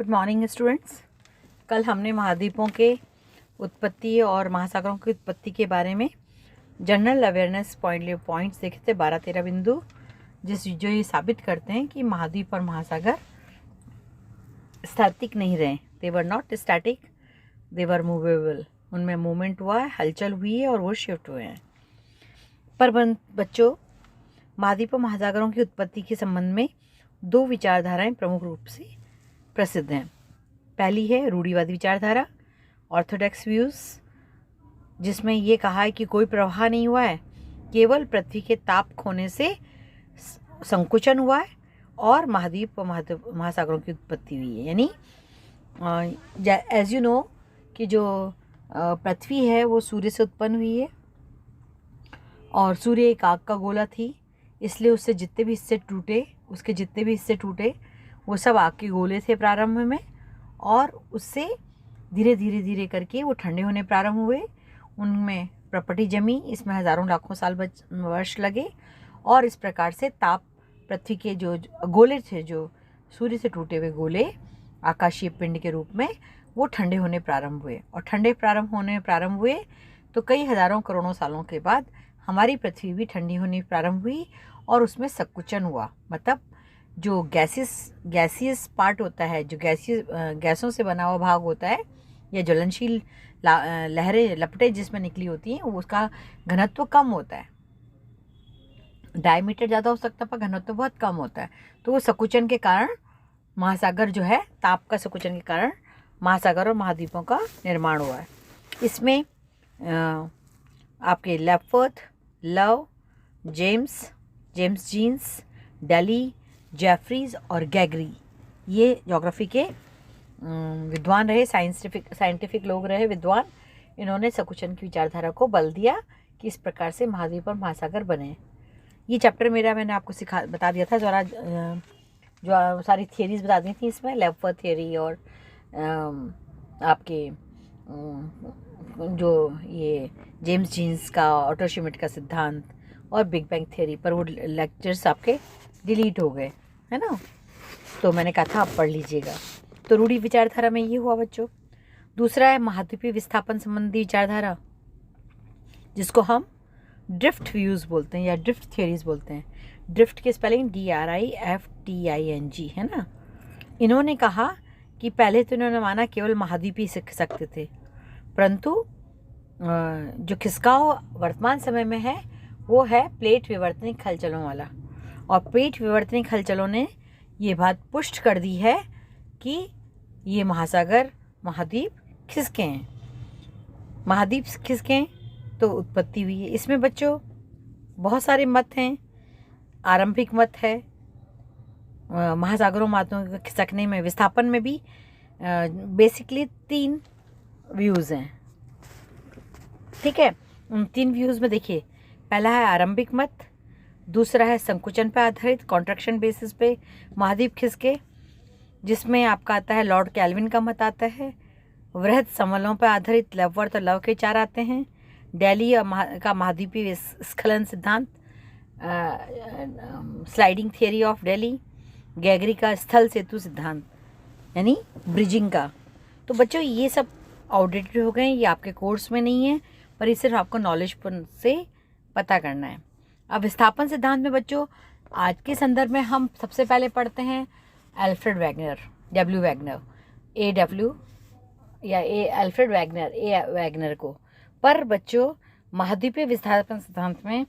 Good morning students. कल हमने महाद्वीपों के उत्पत्ति और महासागरों की उत्पत्ति के बारे में जनरल अवेयरनेस पॉइंट्स देखे थे, 12-13 बिंदु जो ये साबित करते हैं कि महाद्वीप और महासागर स्टैटिक नहीं रहे। They were not static, they were movable. उनमें मूवमेंट हुआ है, हलचल हुई है और वो शिफ्ट हुए हैं। पर बच्चों, महाद्वीप और महासागरों की उत्पत्ति के संबंध में दो विचारधाराएं प्रमुख रूप से प्रसिद्ध हैं। पहली है रूढ़िवादी विचारधारा, ऑर्थोडॉक्स व्यूज, जिसमें ये कहा है कि कोई प्रवाह नहीं हुआ है, केवल पृथ्वी के ताप खोने से संकुचन हुआ है और महाद्वीप और महासागरों की उत्पत्ति हुई है। यानी एज यू नो कि जो पृथ्वी है वो सूर्य से उत्पन्न हुई है और सूर्य एक आग का गोला थी, इसलिए उसके जितने भी हिस्से टूटे वो सब आग के गोले थे प्रारंभ में, और उससे धीरे धीरे करके वो ठंडे होने प्रारंभ हुए। उनमें प्रॉपर्टी जमी, इसमें हज़ारों लाखों साल वर्ष लगे और इस प्रकार से ताप पृथ्वी के जो गोले थे, जो सूर्य से टूटे हुए गोले आकाशीय पिंड के रूप में, वो ठंडे होने प्रारंभ हुए। और ठंडे प्रारंभ हुए तो कई हज़ारों करोड़ों सालों के बाद हमारी पृथ्वी भी ठंडी होनी प्रारंभ हुई और उसमें संकुचन हुआ। मतलब जो गैसियस पार्ट होता है, जो गैसों से बना हुआ भाग होता है या ज्वलनशील लहरें लपटें जिसमें निकली होती हैं, उसका घनत्व कम होता है। डायमीटर ज़्यादा हो सकता है पर घनत्व बहुत कम होता है। तो वो संकुचन के कारण महासागर जो है, ताप का संकुचन के कारण महासागर और महाद्वीपों का निर्माण हुआ है। इसमें आपके Lapworth, Love, James Jeans, Daly, Jeffreys और गैगरी, ये ज्योग्राफी के विद्वान रहे, साइंटिफिक लोग रहे, विद्वान। इन्होंने संकुचन की विचारधारा को बल दिया कि इस प्रकार से महाद्वीप और महासागर बने। ये चैप्टर मैंने आपको बता दिया था, जो सारी थियरीज बता दी थी इसमें, लेपवर्थ थियरी और आपके जो ये जेम्स जीन्स का ऑटो श्मिट का सिद्धांत और बिग बैंग थियरी पर वो लेक्चर्स आपके डिलीट हो गए, है ना। तो मैंने कहा था आप पढ़ लीजिएगा। तो रूढ़ि विचारधारा में ये हुआ बच्चों। दूसरा है महाद्वीपीय विस्थापन संबंधी विचारधारा, जिसको हम ड्रिफ्ट व्यूज बोलते हैं या ड्रिफ्ट थियरीज बोलते हैं। ड्रिफ्ट की स्पेलिंग DRIFTING है ना। इन्होंने कहा कि पहले तो इन्होंने माना केवल महाद्वीप ही सकते थे, परंतु जो खिसकाव वर्तमान समय में है वो है प्लेट विवर्तनिक हलचलों वाला। और प्लेट विवर्तनिक हलचलों ने ये बात पुष्ट कर दी है कि ये महाद्वीप खिसके हैं। महाद्वीप खिसके तो उत्पत्ति हुई है। इसमें बच्चों बहुत सारे मत हैं। आरंभिक मत है महासागरों महाद्वीपों के खिसकने में, विस्थापन में भी बेसिकली 3 व्यूज़ हैं। ठीक है, उन 3 व्यूज़ में देखिए, पहला है आरंभिक मत, दूसरा है संकुचन पर आधारित, कॉन्ट्रैक्शन बेसिस पे महाद्वीप खिसके, जिसमें आपका आता है लॉर्ड कैल्विन का मत आता है। वृहद समवलों पर आधारित लेपवर्थ और लव के 4 आते हैं। डेली का महाद्वीपीय स्खलन सिद्धांत, sliding theory of daily. Gregory का स्थल सेतु सिद्धांत यानी ब्रिजिंग का। तो बच्चों ये सब आउटडेटेड हो गए, ये आपके कोर्स में नहीं है, पर ये सिर्फ आपको नॉलेज से पता करना है। अब विस्थापन सिद्धांत में बच्चों आज के संदर्भ में हम सबसे पहले पढ़ते हैं अल्फ्रेड वैगनर, अल्फ्रेड वैगनर को। पर बच्चों महाद्वीपीय विस्थापन सिद्धांत में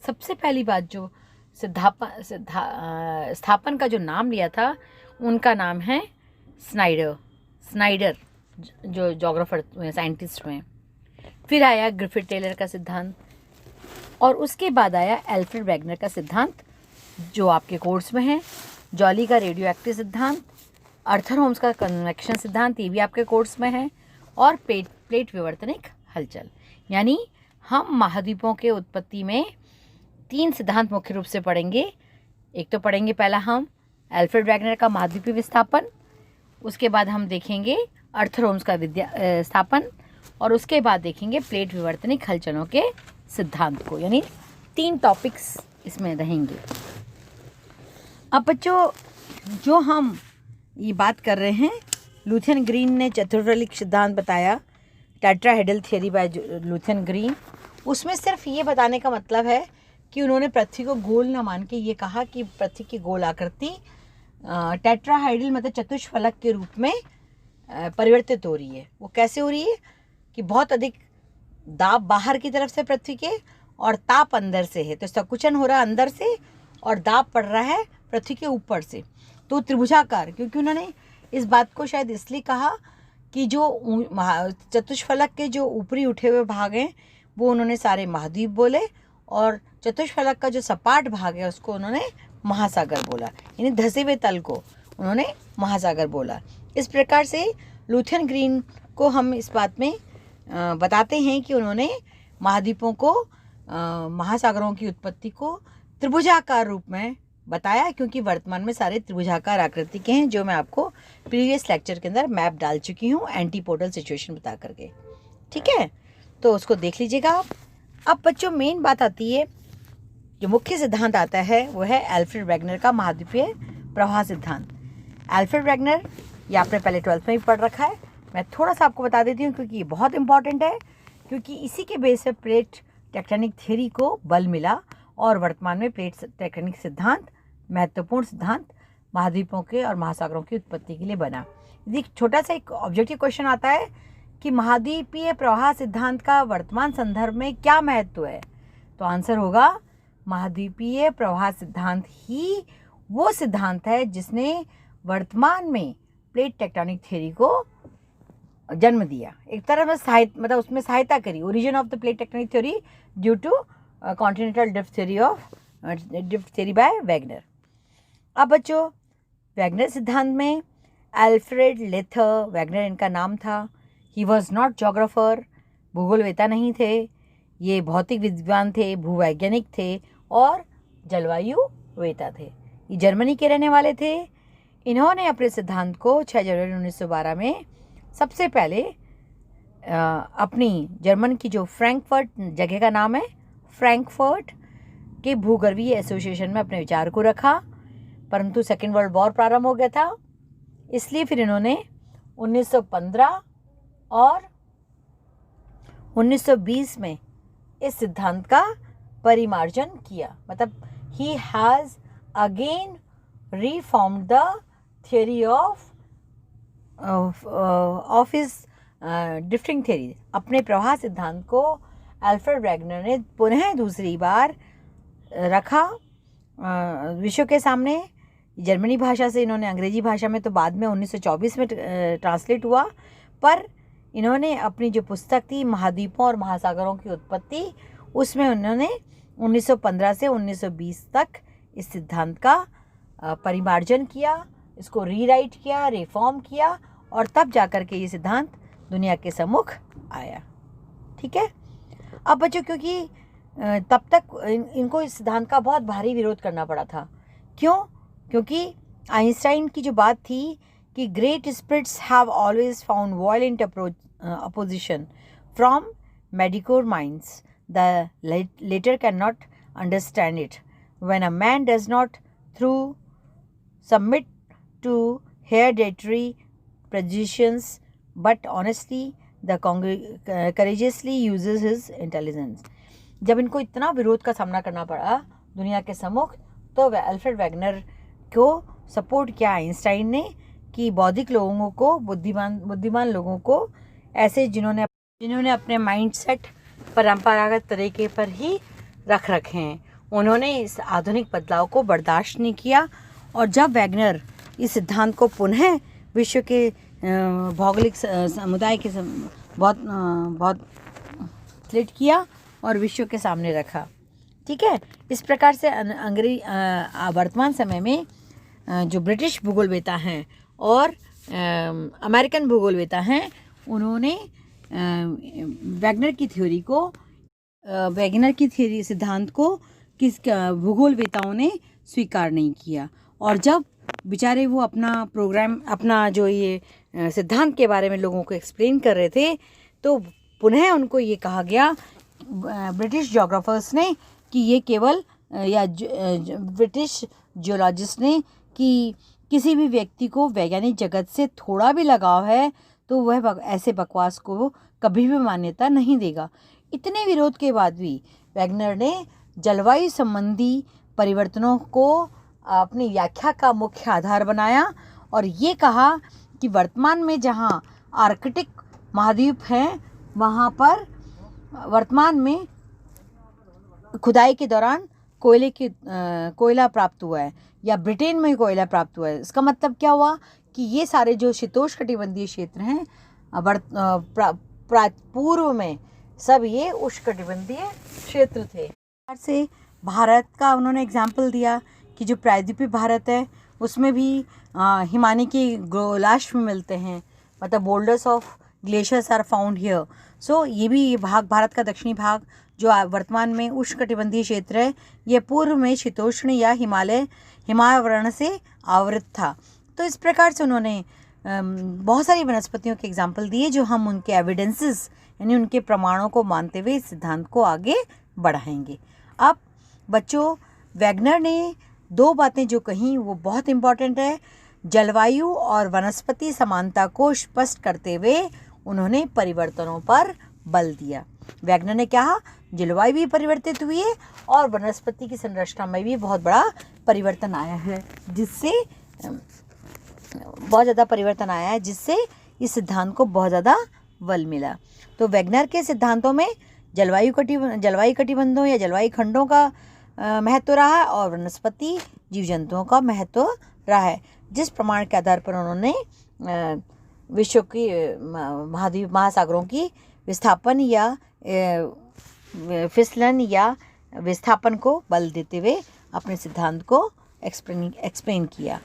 सबसे पहली बात जो स्थापन का जो नाम लिया था, उनका नाम है स्नाइडर, जो जोग्राफर साइंटिस्ट हुए। फिर आया ग्रिफिथ टेलर का सिद्धांत और उसके बाद आया अल्फ्रेड वैगनर का सिद्धांत जो आपके कोर्स में है। जॉली का रेडियो एक्टिव सिद्धांत, आर्थर होम्स का कन्वेक्शन सिद्धांत, ये भी आपके कोर्स में है। और प्लेट विवर्तनिक हलचल। यानी हम महाद्वीपों के उत्पत्ति में 3 सिद्धांत मुख्य रूप से पढ़ेंगे। एक तो पढ़ेंगे पहला हम अल्फ्रेड वैगनर का महाद्वीपीय विस्थापन, उसके बाद हम देखेंगे आर्थर होम्स का स्थापन, और उसके बाद देखेंगे प्लेट विवर्तनिक हलचलों के सिद्धांत को। यानी 3 टॉपिक्स इसमें रहेंगे। अब बच्चों जो हम ये बात कर रहे हैं लुथियन ग्रीन ने चतुर्फलक सिद्धांत बताया, टेट्राहेड्रल थियरी बाय लुथियन ग्रीन। उसमें सिर्फ ये बताने का मतलब है कि उन्होंने पृथ्वी को गोल न मान के ये कहा कि पृथ्वी की गोल आकृति टेट्राहाइड्रल मतलब चतुष्फलक के रूप में परिवर्तित हो रही है। वो कैसे हो रही है कि बहुत अधिक दाब बाहर की तरफ से पृथ्वी के और ताप अंदर से है, तो संकुचन हो रहा है अंदर से और दाब पड़ रहा है पृथ्वी के ऊपर से, तो त्रिभुजाकार। क्योंकि उन्होंने इस बात को शायद इसलिए कहा कि जो चतुष्फलक के जो ऊपरी उठे हुए भाग हैं वो उन्होंने सारे महाद्वीप बोले, और चतुष्फलक का जो सपाट भाग है उसको उन्होंने महासागर बोला, यानी धसे हुए तल को उन्होंने महासागर बोला। इस प्रकार से लुथियन ग्रीन को हम इस बात में बताते हैं कि उन्होंने महाद्वीपों को महासागरों की उत्पत्ति को त्रिभुजाकार रूप में बताया, क्योंकि वर्तमान में सारे त्रिभुजाकार आकृति के हैं, जो मैं आपको प्रीवियस लेक्चर के अंदर मैप डाल चुकी हूँ एंटीपोडल सिचुएशन बता करके। ठीक है, तो उसको देख लीजिएगा आप। अब बच्चों मेन बात आती है, जो मुख्य सिद्धांत आता है वो है एल्फ्रेड वैगनर का महाद्वीपीय प्रवाह सिद्धांत। एल्फ्रेड वैगनर ये आपने पहले 12th में भी पढ़ रखा है, मैं थोड़ा सा आपको बता देती हूँ क्योंकि ये बहुत इंपॉर्टेंट है, क्योंकि इसी के बेस पे प्लेट टेक्टोनिक थ्योरी को बल मिला और वर्तमान में प्लेट टेक्टोनिक सिद्धांत महत्वपूर्ण सिद्धांत महाद्वीपों के और महासागरों की उत्पत्ति के लिए बना। यदि छोटा सा एक ऑब्जेक्टिव क्वेश्चन आता है कि महाद्वीपीय प्रवाह सिद्धांत का वर्तमान संदर्भ में क्या महत्व है, तो आंसर होगा महाद्वीपीय प्रवाह सिद्धांत ही वो सिद्धांत है जिसने वर्तमान में प्लेट टेक्टोनिक थ्योरी को जन्म दिया, एक तरह में मतलब उसमें सहायता करी। Origin of the plate tectonic theory due to continental drift theory by Wegener. अब बच्चों वैगनर सिद्धांत में एल्फ्रेड लेथर वैगनर इनका नाम था। ही वॉज नॉट जोग्राफर, भूगोलवेता नहीं थे, ये भौतिक विद्वान थे, भूवैज्ञानिक थे और जलवायु वेता थे। ये जर्मनी के रहने वाले थे। इन्होंने अपने सिद्धांत को 6 जनवरी 1912 में सबसे पहले अपनी जर्मन की जो फ्रैंकफर्ट जगह का नाम है, फ्रैंकफर्ट के भूगर्भीय एसोसिएशन में अपने विचार को रखा, परंतु सेकेंड वर्ल्ड वॉर प्रारंभ हो गया था, इसलिए फिर इन्होंने 1915 और 1920 में इस सिद्धांत का परिमार्जन किया। मतलब he has again reformed the theory of his drifting theory। अपने प्रवाह सिद्धांत को एल्फ्रेड वैगनर ने पुनः दूसरी बार रखा विश्व के सामने। जर्मनी भाषा से इन्होंने अंग्रेजी भाषा में तो बाद में 1924 में ट्रांसलेट हुआ, पर इन्होंने अपनी जो पुस्तक थी महाद्वीपों और महासागरों की उत्पत्ति, उसमें उन्होंने 1915 से 1920 तक इस सिद्धांत का परिमार्जन किया, इसको रीराइट किया, रिफॉर्म किया, और तब जाकर के ये सिद्धांत दुनिया के सम्मुख आया। ठीक है। अब बच्चों क्योंकि तब तक इनको इस सिद्धांत का बहुत भारी विरोध करना पड़ा था। क्यों? क्योंकि आइंस्टाइन की जो बात थी कि great spirits have always found violent opposition from mediocre minds, the latter can not understand it when a man does not through submit to hereditary prejudices but honestly the courageously uses his intelligence। जब इनको इतना विरोध का सामना करना पड़ा दुनिया के सम्मुख, तो एल्फ्रेड वैगनर को सपोर्ट किया आइंस्टाइन ने कि बौद्धिक लोगों को, बुद्धिमान लोगों को, ऐसे जिन्होंने अपने माइंडसेट परंपरागत तरीके पर ही रख रखे हैं, उन्होंने इस आधुनिक बदलाव को बर्दाश्त नहीं किया। और जब वैगनर इस सिद्धांत को पुनः विश्व के भौगोलिक समुदाय के बहुत स्प्लिट किया और विश्व के सामने रखा। ठीक है। इस प्रकार से वर्तमान समय में जो ब्रिटिश भूगोलवेता हैं और अमेरिकन भूगोलवेता हैं, उन्होंने वैगनर की थ्योरी सिद्धांत को किस भूगोलवेताओं ने स्वीकार नहीं किया। और जब बेचारे वो अपना जो ये सिद्धांत के बारे में लोगों को एक्सप्लेन कर रहे थे, तो पुनः उनको ये कहा गया ब्रिटिश जोग्राफर्स ने कि ये केवल या ब्रिटिश जियोलॉजिस्ट ने कि किसी भी व्यक्ति को वैज्ञानिक जगत से थोड़ा भी लगाव है तो वह ऐसे बकवास को कभी भी मान्यता नहीं देगा। इतने विरोध के बाद भी वैगनर ने जलवायु संबंधी परिवर्तनों को अपनी व्याख्या का मुख्य आधार बनाया और ये कहा कि वर्तमान में जहाँ आर्कटिक महाद्वीप हैं वहाँ पर वर्तमान में खुदाई के दौरान कोयला प्राप्त हुआ है या ब्रिटेन में कोयला प्राप्त हुआ है। इसका मतलब क्या हुआ कि ये सारे जो शीतोष्णकटिबंधीय क्षेत्र हैं पूर्व में सब ये उष्णकटिबंधीय क्षेत्र थे। से भारत का उन्होंने एग्जाम्पल दिया कि जो प्रायद्वीपीय भारत है उसमें भी हिमानी की गोलाश्व मिलते हैं, मतलब boulders of glaciers are found here. So ये भी ये भाग, भारत का दक्षिणी भाग जो वर्तमान में उष्णकटिबंधीय क्षेत्र है, ये पूर्व में शीतोष्ण या हिमावरण से आवृत था। तो इस प्रकार से उन्होंने बहुत सारी वनस्पतियों के एग्जाम्पल दिए जो हम उनके एविडेंसेस यानी उनके प्रमाणों को मानते हुए इस सिद्धांत को आगे बढ़ाएंगे। अब बच्चों, वैगनर ने दो बातें जो कहीं वो बहुत इम्पॉर्टेंट है। जलवायु और वनस्पति समानता को स्पष्ट करते हुए उन्होंने परिवर्तनों पर बल दिया। वैगनर ने कहा जलवायु भी परिवर्तित हुई है और वनस्पति की संरचना में भी बहुत बड़ा परिवर्तन आया है, जिससे इस सिद्धांत को बहुत ज़्यादा बल मिला। तो वैगनर के सिद्धांतों में जलवायु कटिबंधों या जलवायु खंडों का महत्व रहा है और वनस्पति जीव जंतुओं का महत्व रहा है, जिस प्रमाण के आधार पर उन्होंने विश्व की महाद्वीप महासागरों की विस्थापन या फिसलन या विस्थापन को बल देते हुए अपने सिद्धांत को एक्सप्लेन किया।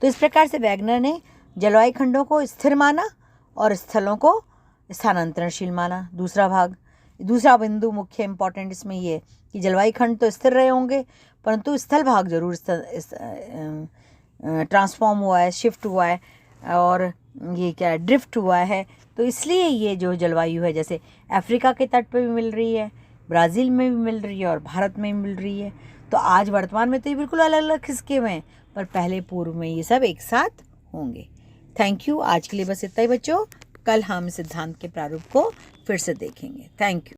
तो इस प्रकार से वैगनर ने जलवायु खंडों को स्थिर माना और स्थलों को स्थानांतरणशील माना। दूसरा बिंदु मुख्य इम्पॉर्टेंट इसमें ये कि जलवायु खंड तो स्थिर रहे होंगे परंतु स्थल भाग जरूर ट्रांसफॉर्म हुआ है, शिफ्ट हुआ है और ये क्या ड्रिफ्ट हुआ है। तो इसलिए ये जो जलवायु है जैसे अफ्रीका के तट पे भी मिल रही है, ब्राज़ील में भी मिल रही है और भारत में भी मिल रही है। तो आज वर्तमान में तो ये बिल्कुल अलग अलग खिसके हुए हैं, पर पहले पूर्व में ये सब एक साथ होंगे। Thank you. आज के लिए बस इतना ही बच्चों। कल हम सिद्धांत के प्रारूप को फिर से देखेंगे। Thank you.